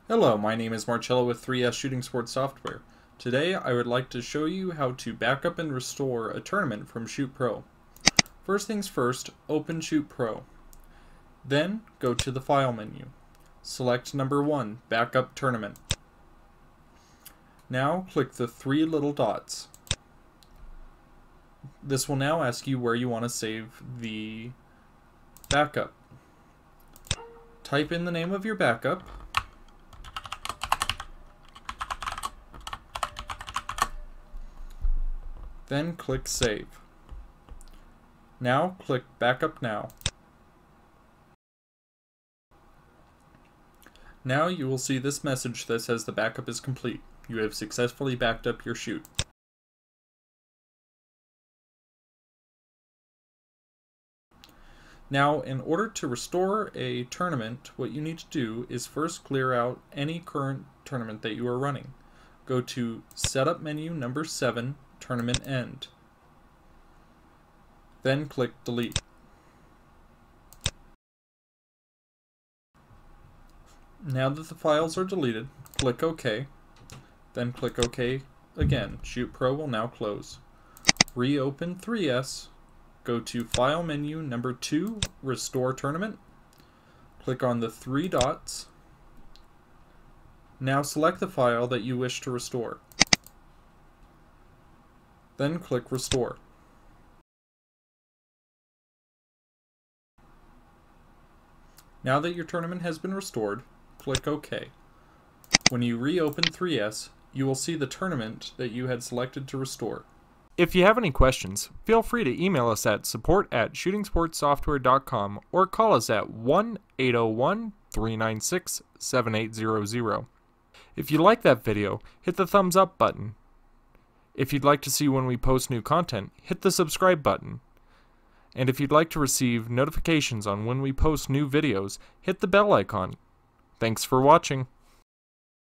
Hello, my name is Marcello with 3S Shooting Sports Software. Today I would like to show you how to backup and restore a tournament from Shoot Pro. First things first, open Shoot Pro. Then go to the File menu. Select number 1, Backup Tournament. Now click the three little dots. This will now ask you where you want to save the backup. Type in the name of your backup. Then click Save. Now click Backup Now. Now you will see this message that says the backup is complete. You have successfully backed up your shoot. Now, in order to restore a tournament, what you need to do is first clear out any current tournament that you are running. Go to Setup menu number 7, Tournament End. Then click Delete. Now that the files are deleted, click OK. Then click OK again. Shoot Pro will now close. Reopen 3S. Go to File menu number 2, Restore Tournament. Click on the three dots. Now select the file that you wish to restore. Then click Restore. Now that your tournament has been restored, click OK. When you reopen 3S, you will see the tournament that you had selected to restore. If you have any questions, feel free to email us at support@shootingsportsoftware.com or call us at 1-801-396-7800. If you like that video, hit the thumbs up button. If you'd like to see when we post new content, hit the subscribe button. And if you'd like to receive notifications on when we post new videos, hit the bell icon. Thanks for watching.